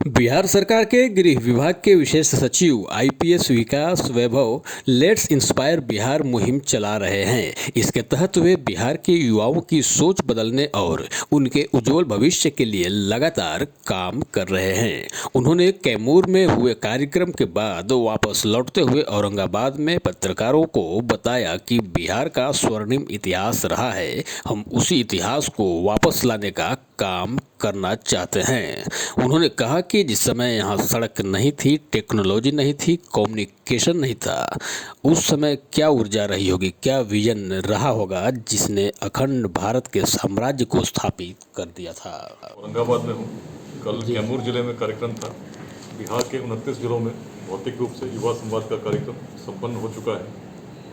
बिहार सरकार के गृह विभाग के विशेष सचिव IPS Vikas Vaibhav let's inspire Bihar मुहिम चला रहे हैं। इसके तहत वे बिहार के युवाओं की सोच बदलने और उनके उज्जवल भविष्य के लिए लगातार काम कर रहे हैं। उन्होंने कैमूर में हुए कार्यक्रम के बाद वापस लौटते हुए औरंगाबाद में पत्रकारों को बताया कि बिहार का स्वर्णिम इतिहास रहा है, हम उसी इतिहास को वापस लाने का काम करना चाहते हैं। उन्होंने कहा कि जिस समय यहाँ सड़क नहीं थी, टेक्नोलॉजी नहीं थी, कम्युनिकेशन नहीं था, उस समय क्या ऊर्जा रही होगी, क्या विजन रहा होगा जिसने अखंड भारत के साम्राज्य को स्थापित कर दिया था। औरंगाबाद में हूँ। कल कैमूर जिले में कार्यक्रम था। बिहार के 29 जिलों में भौतिक रूप से युवा संवाद का कार्यक्रम संपन्न हो चुका है।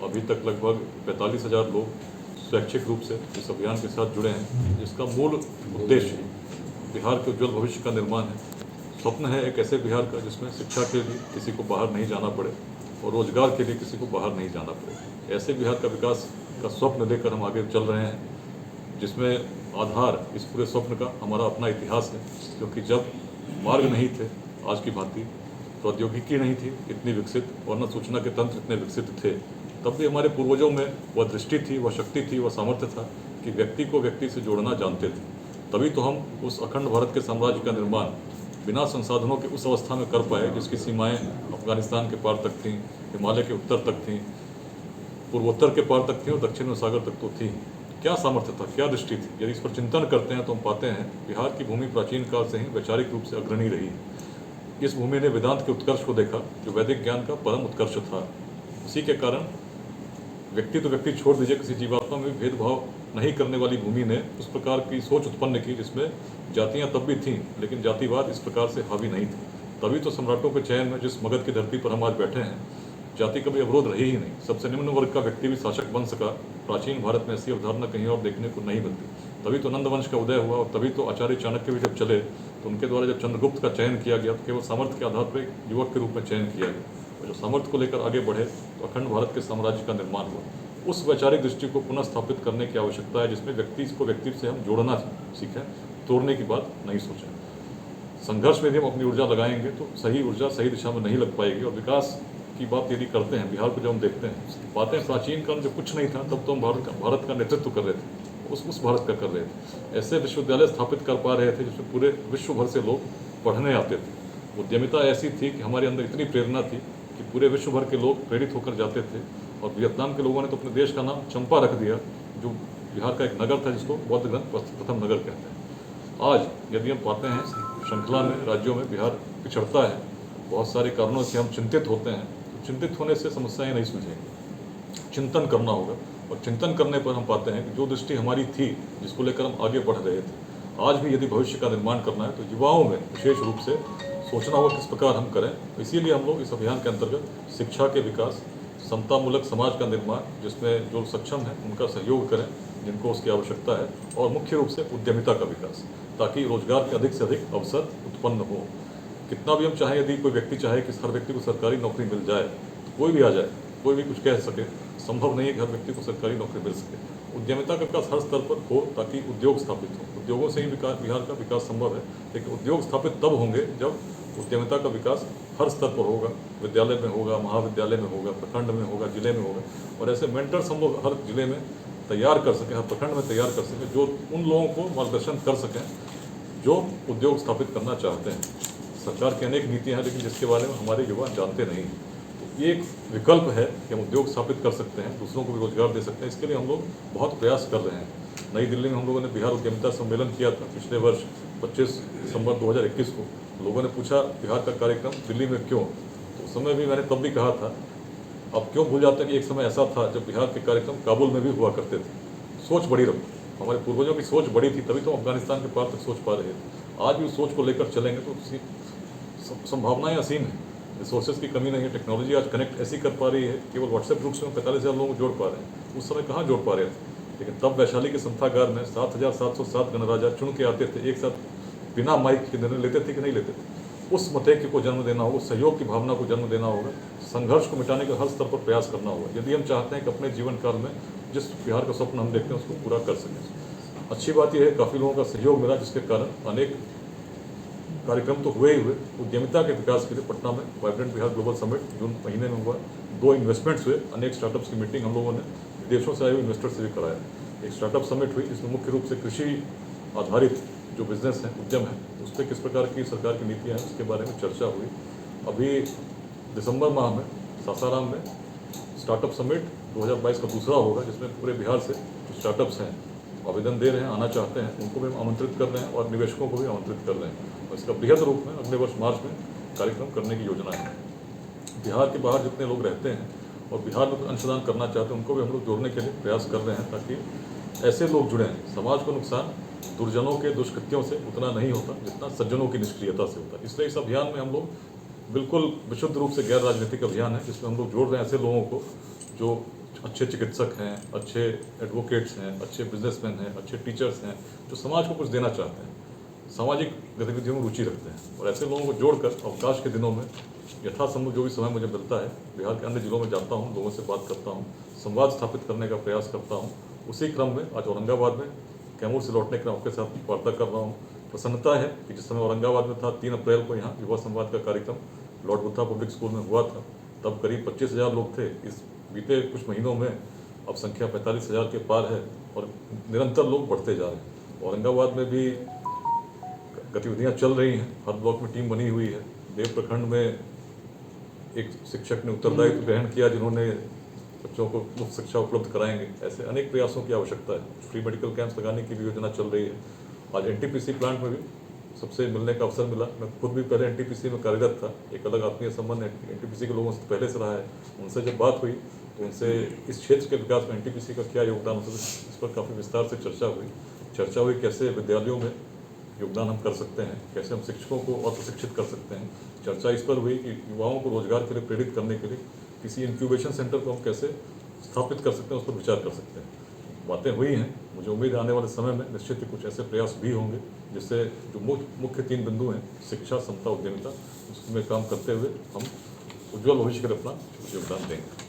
अभी तक लगभग 45,000 लोग स्वैच्छिक रूप से इस अभियान के साथ जुड़े हैं, जिसका मूल उद्देश्य बिहार के उज्जवल भविष्य का निर्माण है। स्वप्न है एक ऐसे बिहार का जिसमें शिक्षा के लिए किसी को बाहर नहीं जाना पड़े और रोजगार के लिए किसी को बाहर नहीं जाना पड़े। ऐसे बिहार का विकास का स्वप्न लेकर हम आगे चल रहे हैं, जिसमें आधार इस पूरे स्वप्न का हमारा अपना इतिहास है। क्योंकि जब मार्ग नहीं थे आज की भांति, प्रौद्योगिकी नहीं थी इतनी विकसित और न सूचना के तंत्र इतने विकसित थे, तब भी हमारे पूर्वजों में वह दृष्टि थी, वह शक्ति थी, वह सामर्थ्य था कि व्यक्ति को व्यक्ति से जोड़ना जानते थे। तभी तो हम उस अखंड भारत के साम्राज्य का निर्माण बिना संसाधनों के उस अवस्था में कर पाए जिसकी सीमाएं अफगानिस्तान के पार तक थीं, हिमालय के उत्तर तक थीं, पूर्वोत्तर के पार तक थी और दक्षिण सागर तक तो थी। क्या सामर्थ्य था, क्या दृष्टि थी। यदि इस पर चिंतन करते हैं तो हम पाते हैं बिहार की भूमि प्राचीन काल से ही वैचारिक रूप से अग्रणी रही। इस भूमि ने वेदांत के उत्कर्ष को देखा, जो वैदिक ज्ञान का परम उत्कर्ष था। उसी के कारण व्यक्ति तो व्यक्ति छोड़ दीजिए, किसी जीवात्मा में भेदभाव नहीं करने वाली भूमि ने उस प्रकार की सोच उत्पन्न की जिसमें जातियां तब भी थीं, लेकिन जातिवाद इस प्रकार से हावी नहीं थी। तभी तो सम्राटों के चयन में जिस मगध की धरती पर हम आज बैठे हैं, जाति कभी अवरोध रही ही नहीं। सबसे निम्न वर्ग का व्यक्ति भी शासक बन सका। प्राचीन भारत में ऐसी अवधारणा कहीं और देखने को नहीं मिलती। तभी तो नंद वंश का उदय हुआ और तभी तो आचार्य चाणक्य भी जब चले तो उनके द्वारा जब चंद्रगुप्त का चयन किया गया तो केवल सामर्थ्य के आधार पर युवक के रूप में चयन किया गया और जो सामर्थ्य को लेकर आगे बढ़े तो अखंड भारत के साम्राज्य का निर्माण हुआ। उस वैचारिक दृष्टि को पुनः स्थापित करने की आवश्यकता है, जिसमें व्यक्ति को व्यक्ति से हम जोड़ना सीखें, तोड़ने की बात नहीं सोचें। संघर्ष में यदि हम अपनी ऊर्जा लगाएंगे तो सही ऊर्जा सही दिशा में नहीं लग पाएगी। और विकास की बात यदि करते हैं, बिहार को जब हम देखते हैं, पाते हैं प्राचीन काल जब कुछ नहीं था तब तो हम भारत का नेतृत्व कर रहे थे, उस भारत का कर रहे थे। ऐसे विश्वविद्यालय स्थापित कर पा रहे थे जिसमें पूरे विश्व भर से लोग पढ़ने आते थे। उद्यमिता ऐसी थी कि हमारे अंदर इतनी प्रेरणा थी कि पूरे विश्व भर के लोग प्रेरित होकर जाते थे। और वियतनाम के लोगों ने तो अपने देश का नाम चंपा रख दिया, जो बिहार का एक नगर था जिसको बौद्ध ग्रंथ प्रथम नगर कहते हैं। आज यदि हम पाते हैं श्रृंखला में राज्यों में बिहार पिछड़ता है, बहुत सारे कारणों से हम चिंतित होते हैं। तो चिंतित होने से समस्याएं नहीं सुलझेंगी, चिंतन करना होगा। और चिंतन करने पर हम पाते हैं कि जो दृष्टि हमारी थी, जिसको लेकर हम आगे बढ़ रहे थे, आज भी यदि भविष्य का निर्माण करना है तो युवाओं में विशेष रूप से सोचना होगा किस प्रकार हम करें। तो इसीलिए हम लोग इस अभियान के अंतर्गत शिक्षा के विकास, समतामूलक समाज का निर्माण, जिसमें जो सक्षम है उनका सहयोग करें जिनको उसकी आवश्यकता है, और मुख्य रूप से उद्यमिता का विकास, ताकि रोजगार के अधिक से अधिक अवसर उत्पन्न हो। कितना भी हम चाहें, यदि कोई व्यक्ति चाहे कि हर व्यक्ति को सरकारी नौकरी मिल जाए तो कोई भी आ जाए, कोई भी कुछ कह सके, संभव नहीं है कि हर व्यक्ति को सरकारी नौकरी मिल सके। उद्यमिता का विकास हर स्तर पर हो ताकि उद्योग स्थापित हो। उद्योगों से ही बिहार का विकास संभव है, लेकिन उद्योग स्थापित तब होंगे जब उद्यमिता का विकास हर स्तर पर होगा। विद्यालय में होगा, महाविद्यालय में होगा, प्रखंड में होगा, जिले में होगा। और ऐसे मेंटर्स हम लोग हर जिले में तैयार कर सकें, हर प्रखंड में तैयार कर सकें, जो उन लोगों को मार्गदर्शन कर सकें जो उद्योग स्थापित करना चाहते हैं। सरकार की अनेक नीतियाँ हैं, लेकिन जिसके बारे में हमारे युवा जानते नहीं। तो ये एक विकल्प है कि हम उद्योग स्थापित कर सकते हैं, दूसरों को भी रोजगार दे सकते हैं। इसके लिए हम लोग बहुत प्रयास कर रहे हैं। नई दिल्ली में हम लोगों ने बिहार उद्यमिता सम्मेलन किया था पिछले वर्ष 25 दिसंबर 2021 को। लोगों ने पूछा बिहार का कार्यक्रम दिल्ली में क्यों, तो उस समय भी मैंने तब भी कहा था, अब क्यों भूल जाते हैं कि एक समय ऐसा था जब बिहार के कार्यक्रम काबुल में भी हुआ करते थे। सोच बड़ी रखो, हमारे पूर्वजों की सोच बड़ी थी, तभी तो अफगानिस्तान के पार तक सोच पा रहे थे। आज भी उस सोच को लेकर चलेंगे तो संभावनाएं असीम हैं। रिसोर्सेज की कमी नहीं है, टेक्नोलॉजी आज कनेक्ट ऐसी कर पा रही है, केवल व्हाट्सएप ग्रुप्स में 45,000 लोगों को जोड़ पा रहे हैं। उस समय कहाँ जोड़ पा रहे थे, लेकिन तब वैशाली के संथागार में 7,707 गणराजा चुन के आते थे, एक साथ बिना माइक के निर्णय लेते थे कि नहीं लेते थे। उस मतैक्य को जन्म देना होगा, सहयोग की भावना को जन्म देना होगा, संघर्ष को मिटाने का हर स्तर पर प्रयास करना होगा, यदि हम चाहते हैं कि अपने जीवन काल में जिस बिहार का स्वप्न हम देखते हैं उसको पूरा कर सकें। अच्छी बात यह है काफ़ी लोगों का सहयोग मिला, जिसके कारण अनेक कार्यक्रम तो हुए ही हुए, उद्यमिता के विकास के लिए पटना में वाइब्रेंट बिहार ग्लोबल समिट जून महीने में हुआ। 2 इन्वेस्टमेंट्स हुए, अनेक स्टार्टअप्स की मीटिंग हम लोगों ने विदेशों से आए हुए इन्वेस्टर से भी कराया। एक स्टार्टअप समिट हुई, इसमें मुख्य रूप से कृषि आधारित जो बिजनेस है, उद्यम है, उस पर किस प्रकार की सरकार की नीतियाँ हैं उसके बारे में चर्चा हुई। अभी दिसंबर माह में सासाराम में स्टार्टअप समिट 2022 का दूसरा होगा, जिसमें पूरे बिहार से जो स्टार्टअप्स हैं आवेदन दे रहे हैं, आना चाहते हैं, उनको भी हम आमंत्रित कर रहे हैं और निवेशकों को भी आमंत्रित कर रहे हैं। और इसका बृहद रूप में अगले वर्ष मार्च में कार्यक्रम करने की योजना है। बिहार के बाहर जितने लोग रहते हैं और बिहार में अंशदान करना चाहते हैं, उनको भी हम लोग जोड़ने के लिए प्रयास कर रहे हैं, ताकि ऐसे लोग जुड़ें। समाज को नुकसान दुर्जनों के दुष्कृत्यों से उतना नहीं होता जितना सज्जनों की निष्क्रियता से होता है। इसलिए इस अभियान में हम लोग बिल्कुल विशुद्ध रूप से गैर राजनीतिक अभियान है, जिसमें हम लोग जोड़ रहे हैं ऐसे लोगों को जो अच्छे चिकित्सक हैं, अच्छे एडवोकेट्स हैं, अच्छे बिजनेसमैन हैं, अच्छे टीचर्स हैं, जो समाज को कुछ देना चाहते हैं, सामाजिक गतिविधियों में रुचि रखते हैं। और ऐसे लोगों को जोड़कर अवकाश के दिनों में यथासंभव जो भी समय मुझे मिलता है, बिहार के अन्य जिलों में जाता हूँ, लोगों से बात करता हूँ, संवाद स्थापित करने का प्रयास करता हूँ। उसी क्रम में आज औरंगाबाद में कैमूर से लौटने के आपके साथ वार्ता कर रहा हूँ। प्रसन्नता है कि जिस समय औरंगाबाद में था, 3 अप्रैल को यहाँ युवा संवाद का कार्यक्रम लॉर्ड बुद्धा पब्लिक स्कूल में हुआ था, तब करीब 25,000 लोग थे। इस बीते कुछ महीनों में अब संख्या 45,000 के पार है और निरंतर लोग बढ़ते जा रहे हैं। औरंगाबाद में भी गतिविधियाँ चल रही हैं, हर ब्लॉक में टीम बनी हुई है। देव प्रखंड में एक शिक्षक ने उत्तरदायित्व ग्रहण किया, जिन्होंने बच्चों को मुफ्त शिक्षा उपलब्ध कराएंगे। ऐसे अनेक प्रयासों की आवश्यकता है। फ्री मेडिकल कैंप्स लगाने की भी योजना चल रही है। आज एनटीपीसी प्लांट में भी सबसे मिलने का अवसर मिला। मैं खुद भी पहले एनटीपीसी में कार्यरत था, एक अलग आत्मीय संबंध एनटीपीसी के लोगों से पहले से रहा है। उनसे जब बात हुई तो उनसे इस क्षेत्र के विकास में एनटीपीसी का क्या योगदान होता है, इस पर काफ़ी विस्तार से चर्चा हुई। कैसे विद्यालयों में योगदान हम कर सकते हैं, कैसे हम शिक्षकों को और प्रशिक्षित कर सकते हैं। चर्चा इस पर हुई कि युवाओं को रोजगार के लिए प्रेरित करने के लिए किसी इंक्यूबेशन सेंटर को हम कैसे स्थापित कर सकते हैं, उस पर विचार कर सकते हैं। बातें हुई हैं। मुझे उम्मीद है आने वाले समय में निश्चित ही कुछ ऐसे प्रयास भी होंगे, जिससे जो मुख्य 3 बिंदु हैं, शिक्षा, समता, उद्यमिता, उसमें काम करते हुए हम उज्ज्वल भविष्य के लिए अपना योगदान देंगे।